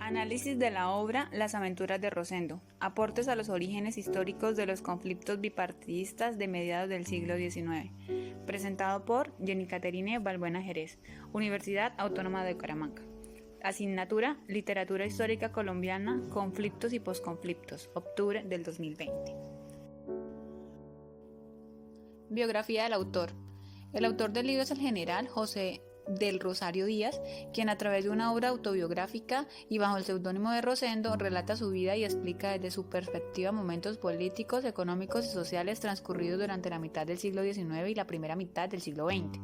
Análisis de la obra Las aventuras de Rosendo. Aportes a los orígenes históricos de los conflictos bipartidistas de mediados del siglo XIX. Presentado por Jenny Caterine Balbuena Jerez, Universidad Autónoma de Bucaramanga. Asignatura Literatura Histórica Colombiana, Conflictos y Posconflictos, octubre del 2020. Biografía del autor. El autor del libro es el general José del Rosario Díaz, quien a través de una obra autobiográfica y bajo el seudónimo de Rosendo relata su vida y explica desde su perspectiva momentos políticos, económicos y sociales transcurridos durante la mitad del siglo XIX y la primera mitad del siglo XX.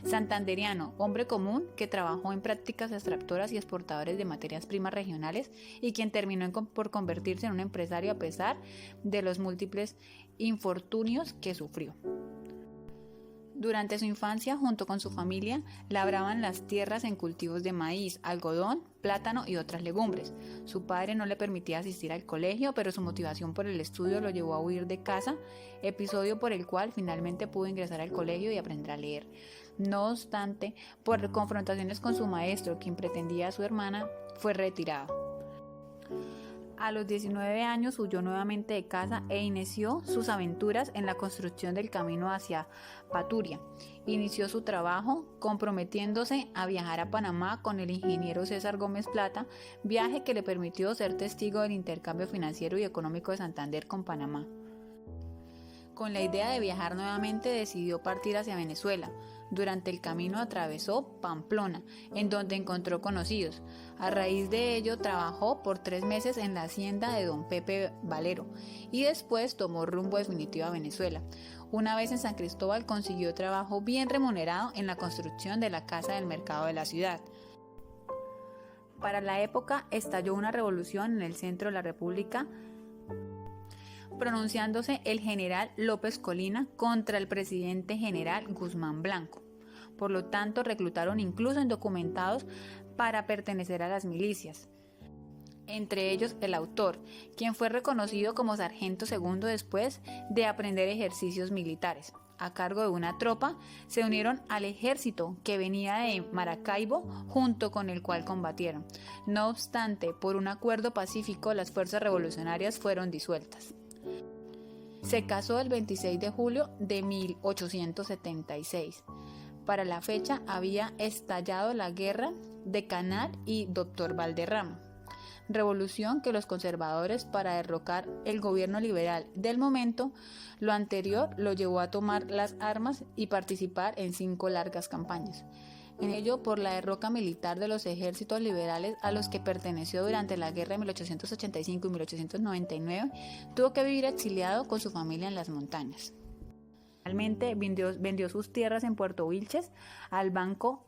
Santanderiano, hombre común que trabajó en prácticas extractoras y exportadores de materias primas regionales y quien terminó por convertirse en un empresario a pesar de los múltiples infortunios que sufrió. Durante su infancia, junto con su familia, labraban las tierras en cultivos de maíz, algodón, plátano y otras legumbres. Su padre no le permitía asistir al colegio, pero su motivación por el estudio lo llevó a huir de casa, episodio por el cual finalmente pudo ingresar al colegio y aprender a leer. No obstante, por confrontaciones con su maestro, quien pretendía a su hermana, fue retirado. A los 19 años huyó nuevamente de casa e inició sus aventuras en la construcción del camino hacia Paturia. Inició su trabajo comprometiéndose a viajar a Panamá con el ingeniero César Gómez Plata, viaje que le permitió ser testigo del intercambio financiero y económico de Santander con Panamá. Con la idea de viajar nuevamente decidió partir hacia Venezuela. Durante el camino atravesó Pamplona, en donde encontró conocidos. A raíz de ello trabajó por 3 meses en la hacienda de don Pepe Valero y después tomó rumbo definitivo a Venezuela. Una vez en San Cristóbal consiguió trabajo bien remunerado en la construcción de la casa del mercado de la ciudad. Para la época estalló una revolución en el centro de la República, pronunciándose el general López Colina contra el presidente general Guzmán Blanco. Por lo tanto, reclutaron incluso indocumentados para pertenecer a las milicias. Entre ellos el autor, quien fue reconocido como sargento segundo después de aprender ejercicios militares. A cargo de una tropa, se unieron al ejército que venía de Maracaibo, junto con el cual combatieron. No obstante, por un acuerdo pacífico, las fuerzas revolucionarias fueron disueltas. Se casó el 26 de julio de 1876. Para la fecha había estallado la guerra de Canal y Doctor Valderrama, revolución que los conservadores, para derrocar el gobierno liberal del momento, lo anterior lo llevó a tomar las armas y participar en 5 largas campañas. En ello, por la derrota militar de los ejércitos liberales a los que perteneció durante la guerra de 1885 y 1899, tuvo que vivir exiliado con su familia en las montañas. Finalmente vendió sus tierras en Puerto Wilches al Banco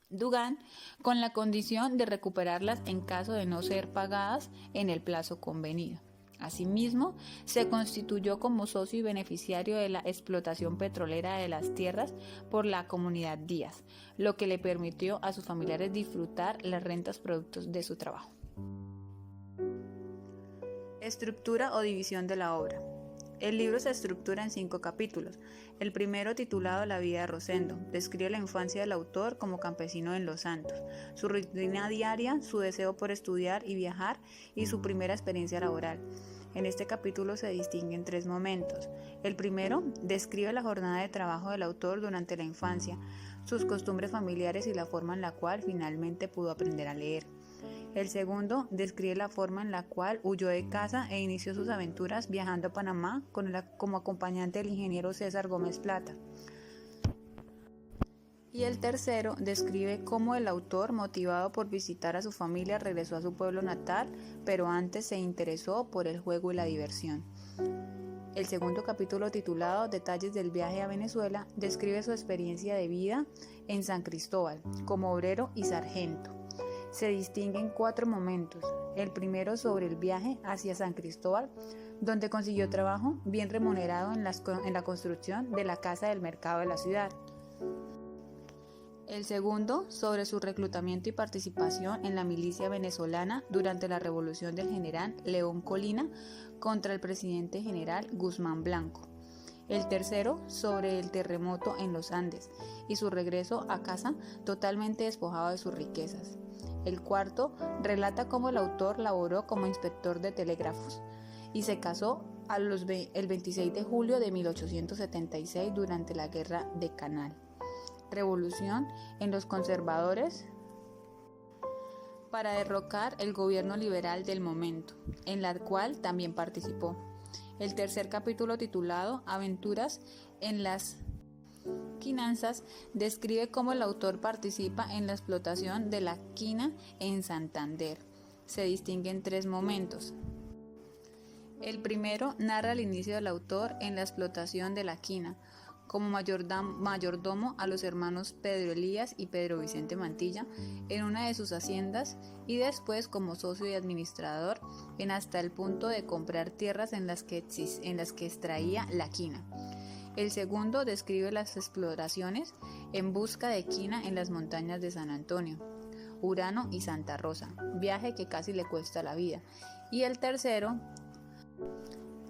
Dugán con la condición de recuperarlas en caso de no ser pagadas en el plazo convenido. Asimismo, se constituyó como socio y beneficiario de la explotación petrolera de las tierras por la comunidad Díaz, lo que le permitió a sus familiares disfrutar las rentas productos de su trabajo. Estructura o división de la obra. El libro se estructura en 5 capítulos. El primero, titulado La vida de Rosendo, describe la infancia del autor como campesino en Los Santos, su rutina diaria, su deseo por estudiar y viajar y su primera experiencia laboral. En este capítulo se distinguen 3 momentos. El primero describe la jornada de trabajo del autor durante la infancia, sus costumbres familiares y la forma en la cual finalmente pudo aprender a leer. El segundo describe la forma en la cual huyó de casa e inició sus aventuras viajando a Panamá como acompañante del ingeniero César Gómez Plata. Y el tercero describe cómo el autor, motivado por visitar a su familia, regresó a su pueblo natal, pero antes se interesó por el juego y la diversión. El segundo capítulo, titulado Detalles del viaje a Venezuela, describe su experiencia de vida en San Cristóbal como obrero y sargento. Se distinguen 4 momentos. El primero, sobre el viaje hacia San Cristóbal, donde consiguió trabajo bien remunerado en la construcción de la casa del mercado de la ciudad. El segundo, sobre su reclutamiento y participación en la milicia venezolana durante la revolución del general León Colina contra el presidente general Guzmán Blanco. El tercero sobre el terremoto en los Andes y su regreso a casa totalmente despojado de sus riquezas. El cuarto relata cómo el autor laboró como inspector de telégrafos y se casó el 26 de julio de 1876 durante la Guerra de Canal. Revolución en los conservadores para derrocar el gobierno liberal del momento, en la cual también participó. El tercer capítulo, titulado Aventuras en las quinanzas, describe cómo el autor participa en la explotación de la quina en Santander. Se distinguen tres momentos. El primero narra el inicio del autor en la explotación de la quina, como mayordomo a los hermanos Pedro Elías y Pedro Vicente Mantilla en una de sus haciendas, y después como socio y administrador en hasta el punto de comprar tierras en las que extraía la quina. El segundo describe las exploraciones en busca de quina en las montañas de San Antonio, Urano y Santa Rosa, viaje que casi le cuesta la vida. Y el tercero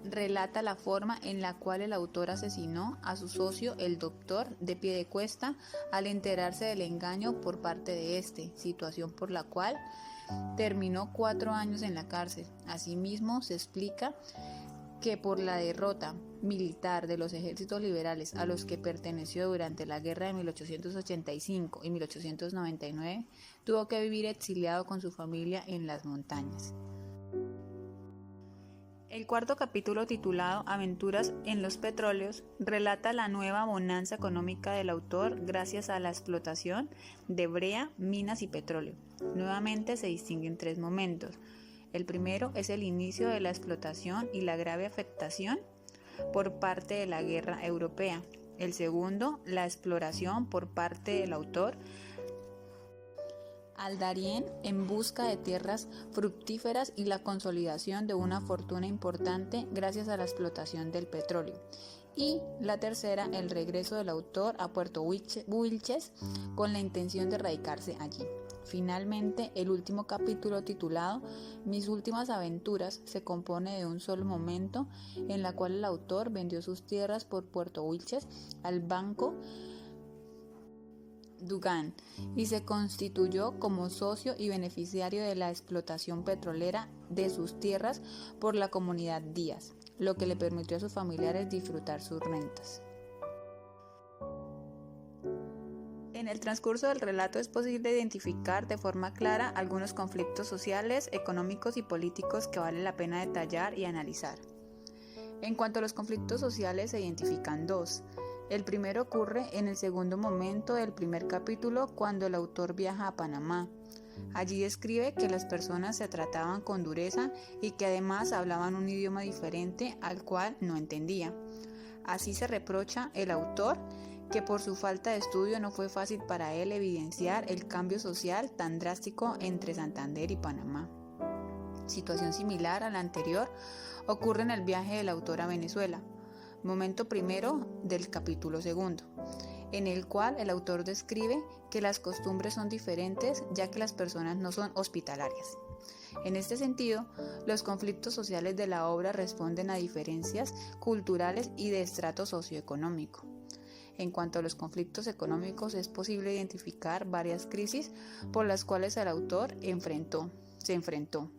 relata la forma en la cual el autor asesinó a su socio, el doctor, de Piedecuesta, al enterarse del engaño por parte de este, situación por la cual terminó 4 años en la cárcel. Asimismo, se explica que por la derrota militar de los ejércitos liberales a los que perteneció durante la guerra de 1885 y 1899, tuvo que vivir exiliado con su familia en las montañas. El cuarto capítulo, titulado Aventuras en los petróleos, relata la nueva bonanza económica del autor gracias a la explotación de brea, minas y petróleo. Nuevamente se distinguen tres momentos. El primero es el inicio de la explotación y la grave afectación por parte de la guerra europea. El segundo, la exploración por parte del autor al Darién en busca de tierras fructíferas y la consolidación de una fortuna importante gracias a la explotación del petróleo. Y la tercera, el regreso del autor a Puerto Wilches con la intención de radicarse allí. Finalmente, el último capítulo, titulado Mis últimas aventuras, se compone de un solo momento en la cual el autor vendió sus tierras por Puerto Wilches al Banco Dugan y se constituyó como socio y beneficiario de la explotación petrolera de sus tierras por la comunidad Díaz, lo que le permitió a sus familiares disfrutar sus rentas. En el transcurso del relato es posible identificar de forma clara algunos conflictos sociales, económicos y políticos que vale la pena detallar y analizar. En cuanto a los conflictos sociales, se identifican dos. El primero ocurre en el segundo momento del primer capítulo, cuando el autor viaja a Panamá. Allí describe que las personas se trataban con dureza y que además hablaban un idioma diferente al cual no entendía. Así se reprocha el autor que por su falta de estudio no fue fácil para él evidenciar el cambio social tan drástico entre Santander y Panamá. Situación similar a la anterior ocurre en el viaje del autor a Venezuela, momento primero del capítulo segundo, en el cual el autor describe que las costumbres son diferentes ya que las personas no son hospitalarias. En este sentido, los conflictos sociales de la obra responden a diferencias culturales y de estrato socioeconómico. En cuanto a los conflictos económicos, es posible identificar varias crisis por las cuales el autor se enfrentó.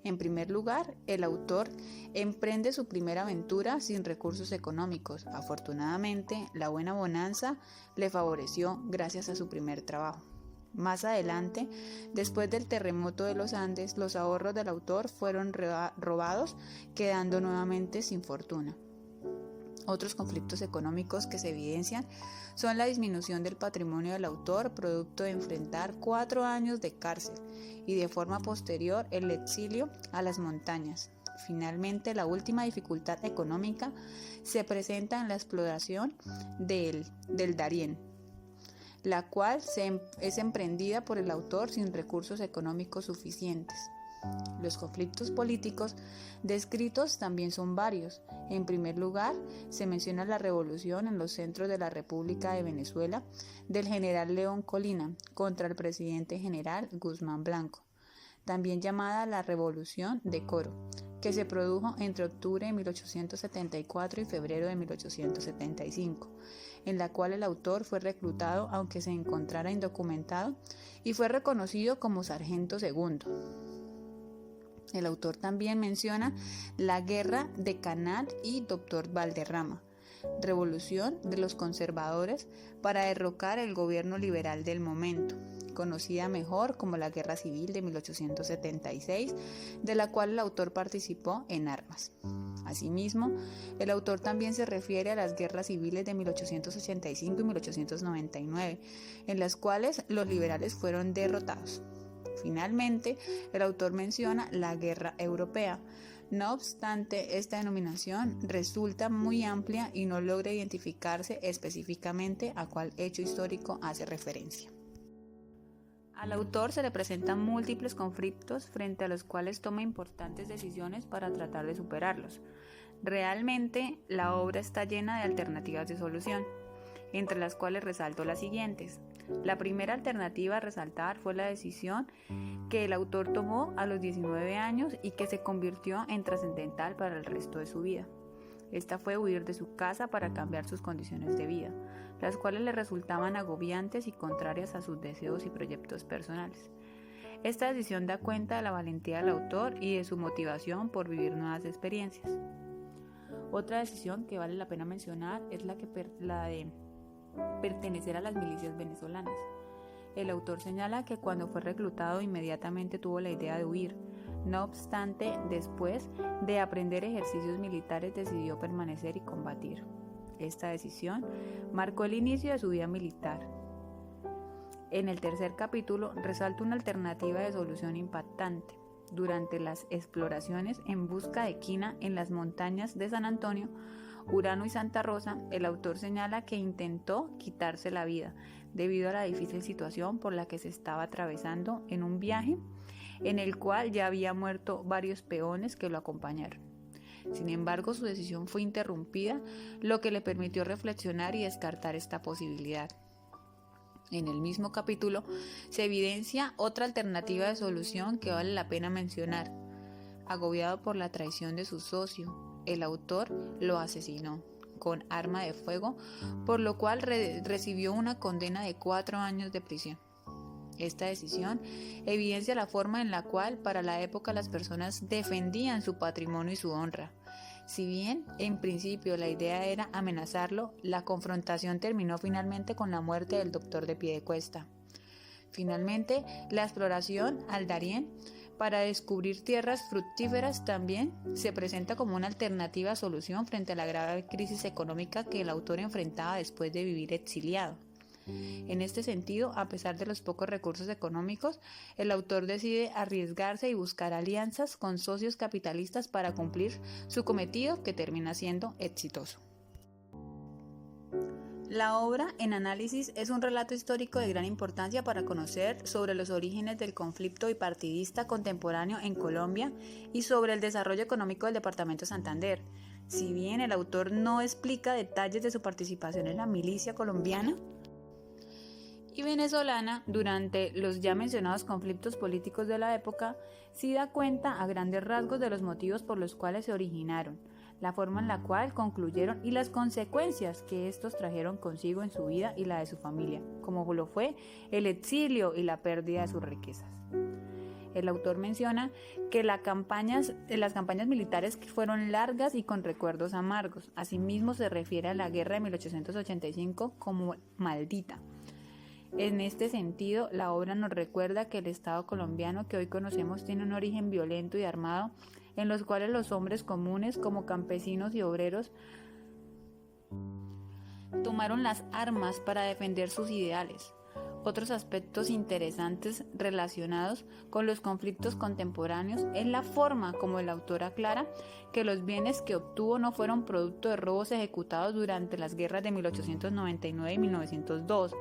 En primer lugar, el autor emprende su primera aventura sin recursos económicos. Afortunadamente, la buena bonanza le favoreció gracias a su primer trabajo. Más adelante, después del terremoto de los Andes, los ahorros del autor fueron robados, quedando nuevamente sin fortuna. Otros conflictos económicos que se evidencian son la disminución del patrimonio del autor, producto de enfrentar 4 años de cárcel y de forma posterior el exilio a las montañas. Finalmente, la última dificultad económica se presenta en la exploración del Darién, la cual es emprendida por el autor sin recursos económicos suficientes. Los conflictos políticos descritos también son varios. En primer lugar, se menciona la revolución en los centros de la República de Venezuela del general León Colina contra el presidente general Guzmán Blanco, también llamada la Revolución de Coro, que se produjo entre octubre de 1874 y febrero de 1875, en la cual el autor fue reclutado aunque se encontrara indocumentado y fue reconocido como sargento segundo. El autor también menciona la Guerra de Canal y Doctor Valderrama, revolución de los conservadores para derrocar el gobierno liberal del momento, conocida mejor como la Guerra Civil de 1876, de la cual el autor participó en armas. Asimismo, el autor también se refiere a las guerras civiles de 1885 y 1899, en las cuales los liberales fueron derrotados. Finalmente, el autor menciona la Guerra Europea. No obstante, esta denominación resulta muy amplia y no logra identificarse específicamente a cuál hecho histórico hace referencia. Al autor se le presentan múltiples conflictos frente a los cuales toma importantes decisiones para tratar de superarlos. Realmente, la obra está llena de alternativas de solución, entre las cuales resalto las siguientes. La primera alternativa a resaltar fue la decisión que el autor tomó a los 19 años y que se convirtió en trascendental para el resto de su vida. Esta fue huir de su casa para cambiar sus condiciones de vida, las cuales le resultaban agobiantes y contrarias a sus deseos y proyectos personales. Esta decisión da cuenta de la valentía del autor y de su motivación por vivir nuevas experiencias. Otra decisión que vale la pena mencionar es la de pertenecer a las milicias venezolanas. El autor señala que cuando fue reclutado inmediatamente tuvo la idea de huir. No obstante, después de aprender ejercicios militares decidió permanecer y combatir. Esta decisión marcó el inicio de su vida militar. En el tercer capítulo resalta una alternativa de solución impactante. Durante las exploraciones en busca de quina en las montañas de San Antonio, Urano y Santa Rosa, el autor señala que intentó quitarse la vida debido a la difícil situación por la que se estaba atravesando en un viaje en el cual ya había muerto varios peones que lo acompañaron. Sin embargo, su decisión fue interrumpida, lo que le permitió reflexionar y descartar esta posibilidad. En el mismo capítulo se evidencia otra alternativa de solución que vale la pena mencionar. Agobiado por la traición de su socio, el autor lo asesinó con arma de fuego, por lo cual recibió una condena de 4 años de prisión. Esta decisión evidencia la forma en la cual para la época las personas defendían su patrimonio y su honra. Si bien en principio la idea era amenazarlo, la confrontación terminó finalmente con la muerte del doctor de Piedecuesta. Finalmente, la exploración al Darién para descubrir tierras fructíferas también se presenta como una alternativa solución frente a la grave crisis económica que el autor enfrentaba después de vivir exiliado. En este sentido, a pesar de los pocos recursos económicos, el autor decide arriesgarse y buscar alianzas con socios capitalistas para cumplir su cometido, que termina siendo exitoso. La obra, en análisis, es un relato histórico de gran importancia para conocer sobre los orígenes del conflicto bipartidista contemporáneo en Colombia y sobre el desarrollo económico del departamento de Santander. Si bien el autor no explica detalles de su participación en la milicia colombiana y venezolana durante los ya mencionados conflictos políticos de la época, sí da cuenta a grandes rasgos de los motivos por los cuales se originaron, la forma en la cual concluyeron y las consecuencias que estos trajeron consigo en su vida y la de su familia, como lo fue el exilio y la pérdida de sus riquezas. El autor menciona que las campañas militares fueron largas y con recuerdos amargos. Asimismo, se refiere a la guerra de 1885 como maldita. En este sentido, la obra nos recuerda que el Estado colombiano que hoy conocemos tiene un origen violento y armado, en los cuales los hombres comunes, como campesinos y obreros, tomaron las armas para defender sus ideales. Otros aspectos interesantes relacionados con los conflictos contemporáneos es la forma como el autor aclara que los bienes que obtuvo no fueron producto de robos ejecutados durante las guerras de 1899 y 1902,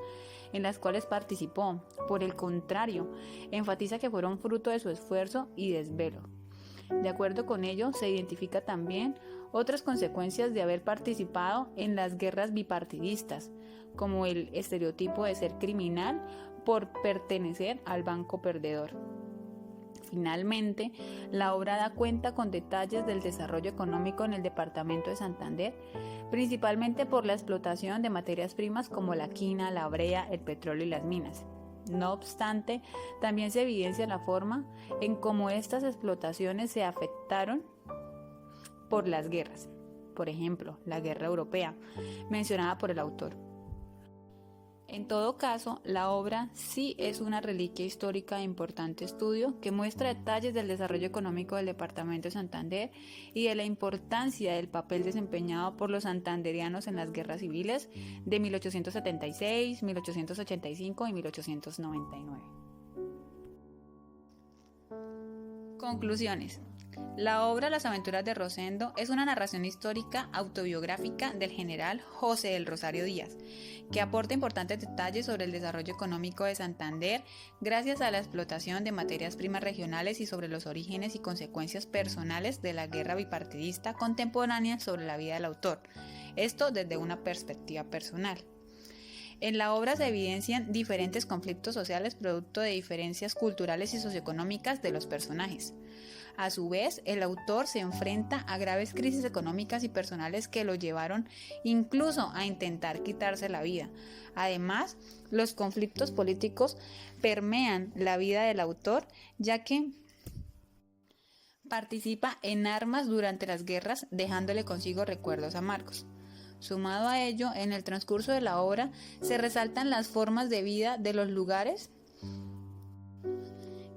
en las cuales participó. Por el contrario, enfatiza que fueron fruto de su esfuerzo y desvelo. De acuerdo con ello, se identifica también otras consecuencias de haber participado en las guerras bipartidistas, como el estereotipo de ser criminal por pertenecer al banco perdedor. Finalmente, la obra da cuenta con detalles del desarrollo económico en el departamento de Santander, principalmente por la explotación de materias primas como la quina, la brea, el petróleo y las minas. No obstante, también se evidencia la forma en cómo estas explotaciones se afectaron por las guerras. Por ejemplo, la guerra europea, mencionada por el autor. En todo caso, la obra sí es una reliquia histórica de importante estudio que muestra detalles del desarrollo económico del departamento de Santander y de la importancia del papel desempeñado por los santanderianos en las guerras civiles de 1876, 1885 y 1899. Conclusiones. La obra Las aventuras de Rosendo es una narración histórica autobiográfica del general José del Rosario Díaz, que aporta importantes detalles sobre el desarrollo económico de Santander gracias a la explotación de materias primas regionales y sobre los orígenes y consecuencias personales de la guerra bipartidista contemporánea sobre la vida del autor, esto desde una perspectiva personal. En la obra se evidencian diferentes conflictos sociales producto de diferencias culturales y socioeconómicas de los personajes. A su vez, el autor se enfrenta a graves crisis económicas y personales que lo llevaron incluso a intentar quitarse la vida. Además, los conflictos políticos permean la vida del autor, ya que participa en armas durante las guerras, dejándole consigo recuerdos amargos. Sumado a ello, en el transcurso de la obra se resaltan las formas de vida de los lugares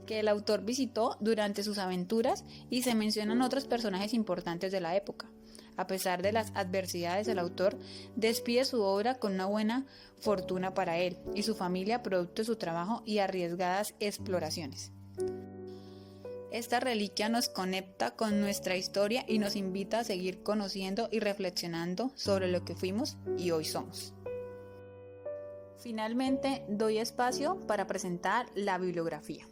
que el autor visitó durante sus aventuras y se mencionan otros personajes importantes de la época. A pesar de las adversidades, el autor despide su obra con una buena fortuna para él y su familia producto de su trabajo y arriesgadas exploraciones. Esta reliquia nos conecta con nuestra historia y nos invita a seguir conociendo y reflexionando sobre lo que fuimos y hoy somos. Finalmente, doy espacio para presentar la bibliografía.